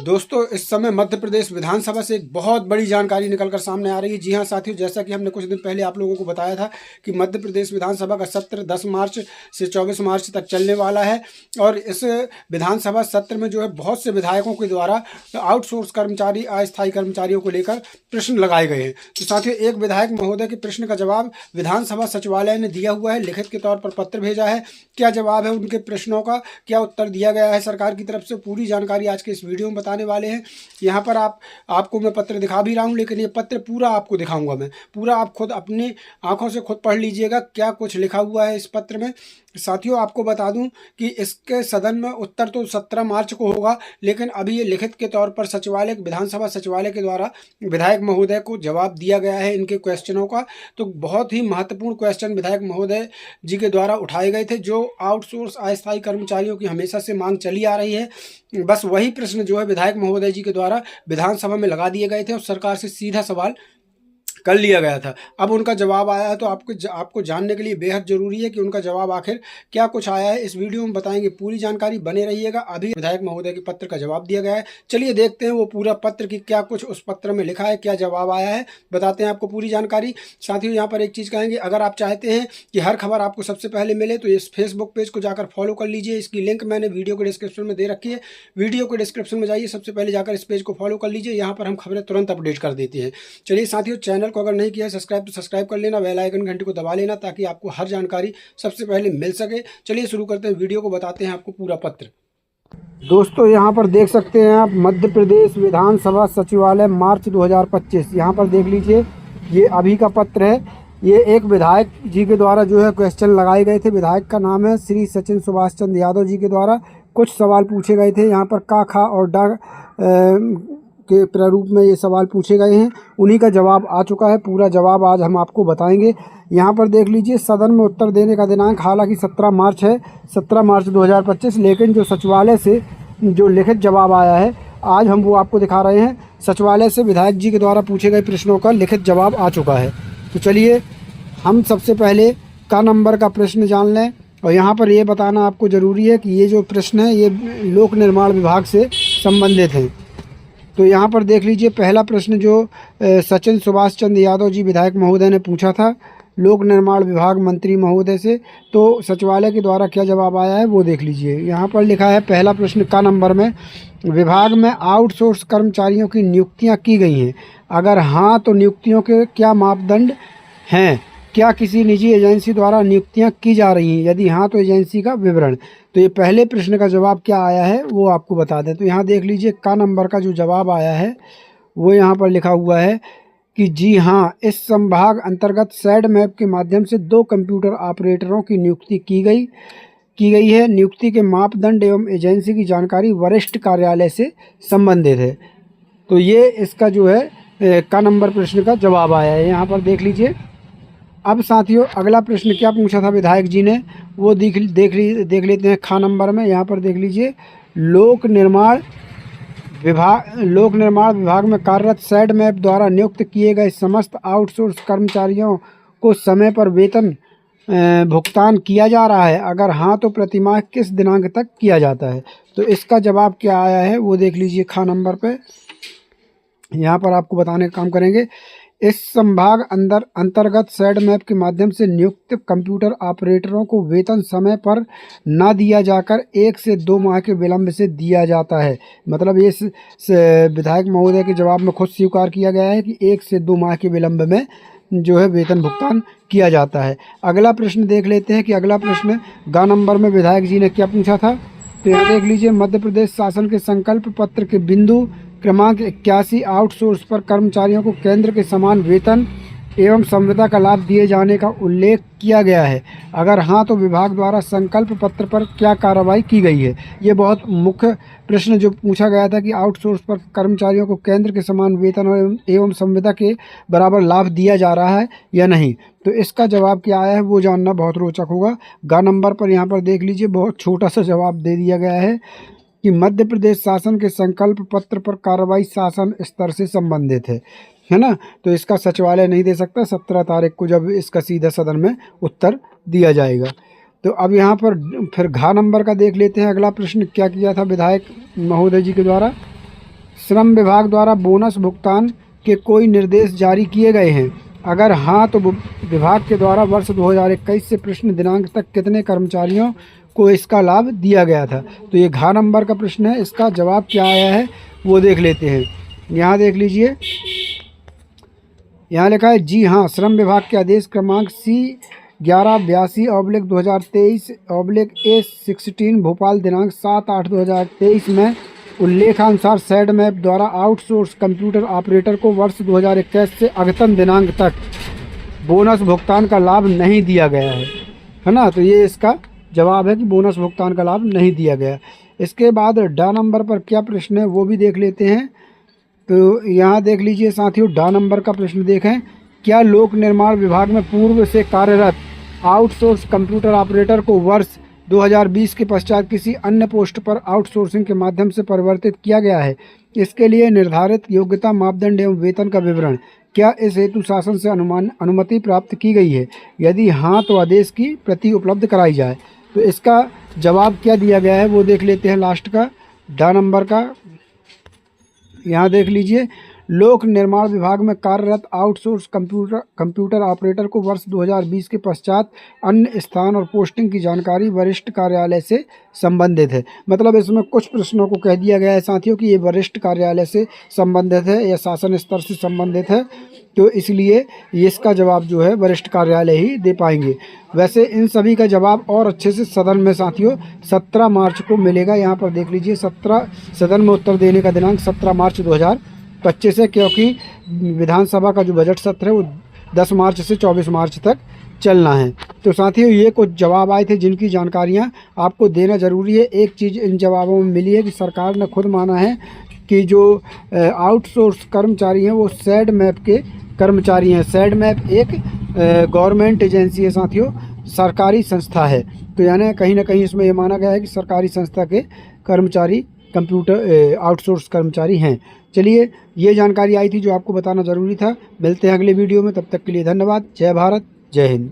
दोस्तों, इस समय मध्य प्रदेश विधानसभा से एक बहुत बड़ी जानकारी निकलकर सामने आ रही है। जी हाँ साथियों, जैसा कि हमने कुछ दिन पहले आप लोगों को बताया था कि मध्य प्रदेश विधानसभा का सत्र 10 मार्च से 24 मार्च तक चलने वाला है और इस विधानसभा सत्र में जो है बहुत से विधायकों के द्वारा आउटसोर्स कर्मचारी, अस्थायी कर्मचारियों को लेकर प्रश्न लगाए गए हैं। तो साथियों, एक विधायक महोदय के प्रश्न का जवाब विधानसभा सचिवालय ने दिया हुआ है, लिखित के तौर पर पत्र भेजा है। क्या जवाब है उनके प्रश्नों का, क्या उत्तर दिया गया है सरकार की तरफ से, पूरी जानकारी आज के इस वीडियो में बताने वाले हैं। यहाँ पर आपको मैं पत्र दिखा भी रहा हूँ, लेकिन ये पत्र पूरा आपको दिखाऊंगा मैं पूरा। आप खुद अपनी आंखों से खुद पढ़ लीजिएगा क्या कुछ लिखा हुआ है इस पत्र में। साथियों, आपको बता दूं कि इसके सदन में उत्तर तो 17 मार्च को होगा, लेकिन अभी ये लिखित के तौर पर सचिवालय, विधानसभा सचिवालय के द्वारा विधायक महोदय को जवाब दिया गया है इनके क्वेश्चनों का। तो बहुत ही महत्वपूर्ण क्वेश्चन विधायक महोदय जी के द्वारा उठाए गए थे, जो आउटसोर्स अस्थायी कर्मचारियों की हमेशा से मांग चली आ रही है। बस वही प्रश्न जो है विधायक महोदय जी के द्वारा विधानसभा में लगा दिए गए थे और सरकार से सीधा सवाल कर लिया गया था। अब उनका जवाब आया है, तो आपको जानने के लिए बेहद जरूरी है कि उनका जवाब आखिर क्या कुछ आया है। इस वीडियो में बताएंगे, पूरी जानकारी बने रहिएगा। अभी विधायक महोदय के पत्र का जवाब दिया गया है, चलिए देखते हैं वो पूरा पत्र की क्या कुछ उस पत्र में लिखा है, क्या जवाब आया है, बताते हैं आपको पूरी जानकारी। साथियों, यहाँ पर एक चीज़ कहेंगे, अगर आप चाहते हैं कि हर खबर आपको सबसे पहले मिले तो इस फेसबुक पेज को जाकर फॉलो कर लीजिए। इसकी लिंक मैंने वीडियो के डिस्क्रिप्शन में दे रखी है। वीडियो के डिस्क्रिप्शन में जाइए, सबसे पहले जाकर इस पेज को फॉलो कर लीजिए। यहाँ पर हम खबरें तुरंत अपडेट कर देते हैं। चलिए साथियों, चैनल को अगर नहीं किया सब्सक्राइब तो सब्सक्राइब कर लेना, बेल आइकन घंटी को दबा लेना ताकि आपको हर जानकारी सबसे पहले मिल सके। चलिए शुरू करते हैं वीडियो को, बताते हैं आपको पूरा पत्र। दोस्तों, यहाँ पर देख सकते हैं आप मध्य प्रदेश विधानसभा सचिवालय मार्च 2025। यहाँ पर देख लीजिए, ये अभी का पत्र है। ये एक विधायक जी के द्वारा जो है क्वेश्चन लगाए गए थे। विधायक का नाम है श्री सचिन सुभाष चंद्र यादव जी के द्वारा कुछ सवाल पूछे गए थे। यहाँ पर का, खा और डा के प्रारूप में ये सवाल पूछे गए हैं। उन्हीं का जवाब आ चुका है। पूरा जवाब आज हम आपको बताएंगे। यहाँ पर देख लीजिए, सदन में उत्तर देने का दिनांक हालांकि 17 मार्च है, 17 मार्च 2025, लेकिन जो सचिवालय से जो लिखित जवाब आया है आज हम वो आपको दिखा रहे हैं। सचिवालय से विधायक जी के द्वारा पूछे गए प्रश्नों का लिखित जवाब आ चुका है। तो चलिए हम सबसे पहले का नंबर का प्रश्न जान लें। और यहाँ पर ये बताना आपको ज़रूरी है कि ये जो प्रश्न है ये लोक निर्माण विभाग से संबंधित हैं। तो यहाँ पर देख लीजिए, पहला प्रश्न जो सचिन सुभाष चंद्र यादव जी विधायक महोदय ने पूछा था लोक निर्माण विभाग मंत्री महोदय से, तो सचिवालय के द्वारा क्या जवाब आया है वो देख लीजिए। यहाँ पर लिखा है पहला प्रश्न का नंबर में, विभाग में आउटसोर्स कर्मचारियों की नियुक्तियाँ की गई हैं, अगर हाँ तो नियुक्तियों के क्या मापदंड हैं, क्या किसी निजी एजेंसी द्वारा नियुक्तियां की जा रही हैं, यदि हाँ तो एजेंसी का विवरण। तो ये पहले प्रश्न का जवाब क्या आया है वो आपको बता दें। तो यहाँ देख लीजिए, का नंबर का जो जवाब आया है वो यहाँ पर लिखा हुआ है कि जी हाँ, इस संभाग अंतर्गत सैड मैप के माध्यम से 2 कंप्यूटर ऑपरेटरों की नियुक्ति की गई है। नियुक्ति के मापदंड एवं एजेंसी की जानकारी वरिष्ठ कार्यालय से संबंधित है। तो ये इसका जो है का नंबर प्रश्न का जवाब आया है। यहाँ पर देख लीजिए। अब साथियों, अगला प्रश्न क्या पूछा था विधायक जी ने वो देख लेते हैं खा नंबर में। यहाँ पर देख लीजिए, लोक निर्माण विभाग में कार्यरत सैड मैप द्वारा नियुक्त किए गए समस्त आउटसोर्स कर्मचारियों को समय पर वेतन भुगतान किया जा रहा है, अगर हाँ तो प्रतिमाह किस दिनांक तक किया जाता है। तो इसका जवाब क्या आया है वो देख लीजिए खा नंबर पे। यहाँ पर आपको बताने का काम करेंगे, इस संभाग अंतर्गत सैड मैप के माध्यम से नियुक्त कंप्यूटर ऑपरेटरों को वेतन समय पर न दिया जाकर 1 से 2 माह के विलंब से दिया जाता है। मतलब ये विधायक महोदय के जवाब में खुद स्वीकार किया गया है कि 1 से 2 माह के विलंब में जो है वेतन भुगतान किया जाता है। अगला प्रश्न देख लेते हैं कि अगला प्रश्न गा नंबर में विधायक जी ने क्या पूछा था। तो यहाँ देख लीजिए, मध्य प्रदेश शासन के संकल्प पत्र के बिंदु क्रमांक 81 आउटसोर्स पर कर्मचारियों को केंद्र के समान वेतन एवं संविदा का लाभ दिए जाने का उल्लेख किया गया है, अगर हाँ तो विभाग द्वारा संकल्प पत्र पर क्या कार्रवाई की गई है। ये बहुत मुख्य प्रश्न जो पूछा गया था कि आउटसोर्स पर कर्मचारियों को केंद्र के समान वेतन एवं संविदा के बराबर लाभ दिया जा रहा है या नहीं। तो इसका जवाब क्या आया है वो जानना बहुत रोचक होगा। गा नंबर पर यहाँ पर देख लीजिए, बहुत छोटा सा जवाब दे दिया गया है कि मध्य प्रदेश शासन के संकल्प पत्र पर कार्रवाई शासन स्तर से संबंधित है ना। तो इसका सचिवालय नहीं दे सकता, 17 तारीख को जब इसका सीधा सदन में उत्तर दिया जाएगा। तो अब यहाँ पर फिर घा नंबर का देख लेते हैं। अगला प्रश्न क्या किया था विधायक महोदय जी के द्वारा। श्रम विभाग द्वारा बोनस भुगतान के कोई निर्देश जारी किए गए हैं? अगर हाँ तो विभाग के द्वारा वर्ष 2021 से प्रश्न दिनांक तक कितने कर्मचारियों को इसका लाभ दिया गया था? तो ये घ नंबर का प्रश्न है। इसका जवाब क्या आया है वो देख लेते हैं। यहाँ देख लीजिए, यहाँ लिखा है जी हाँ, श्रम विभाग के आदेश क्रमांक C1182/2023/A16 भोपाल दिनांक 7/8/2023 में उल्लेखानुसार सैड मैप द्वारा आउटसोर्स कंप्यूटर ऑपरेटर को वर्ष 2021 से अद्यतन दिनांक तक बोनस भुगतान का लाभ नहीं दिया गया है ना। तो ये इसका जवाब है कि बोनस भुगतान का लाभ नहीं दिया गया। इसके बाद ड नंबर पर क्या प्रश्न है वो भी देख लेते हैं। तो यहाँ देख लीजिए साथियों, ड नंबर का प्रश्न देखें, क्या लोक निर्माण विभाग में पूर्व से कार्यरत आउटसोर्स कंप्यूटर ऑपरेटर को वर्ष 2020 के पश्चात किसी अन्य पोस्ट पर आउटसोर्सिंग के माध्यम से परिवर्तित किया गया है? इसके लिए निर्धारित योग्यता मापदंड एवं वेतन का विवरण क्या इस हेतु शासन से अनुमति प्राप्त की गई है? यदि हाँ तो आदेश की प्रति उपलब्ध कराई जाए। तो इसका जवाब क्या दिया गया है वो देख लेते हैं लास्ट का, ड नंबर का। यहाँ देख लीजिए, लोक निर्माण विभाग में कार्यरत आउटसोर्स कंप्यूटर ऑपरेटर को वर्ष 2020 के पश्चात अन्य स्थान और पोस्टिंग की जानकारी वरिष्ठ कार्यालय से संबंधित है। मतलब इसमें कुछ प्रश्नों को कह दिया गया है साथियों कि ये वरिष्ठ कार्यालय से संबंधित है या शासन स्तर से संबंधित है, तो इसलिए इसका जवाब जो है वरिष्ठ कार्यालय ही दे पाएंगे। वैसे इन सभी का जवाब और अच्छे से सदन में साथियों 17 मार्च को मिलेगा। यहाँ पर देख लीजिए, सदन में उत्तर देने का दिनांक 17 मार्च 2025 है, क्योंकि विधानसभा का जो बजट सत्र है वो 10 मार्च से 24 मार्च तक चलना है। तो साथियों ये कुछ जवाब आए थे जिनकी जानकारियाँ आपको देना ज़रूरी है। एक चीज़ इन जवाबों में मिली है कि सरकार ने खुद माना है कि जो आउटसोर्स कर्मचारी हैं वो सैड मैप के कर्मचारी हैं। सैड मैप एक गवर्नमेंट एजेंसी है साथियों, सरकारी संस्था है। तो यानी कहीं ना कहीं इसमें ये माना गया है कि सरकारी संस्था के कर्मचारी कंप्यूटर आउटसोर्स कर्मचारी हैं। चलिए, ये जानकारी आई थी जो आपको बताना ज़रूरी था। मिलते हैं अगले वीडियो में, तब तक के लिए धन्यवाद। जय भारत, जय हिंद।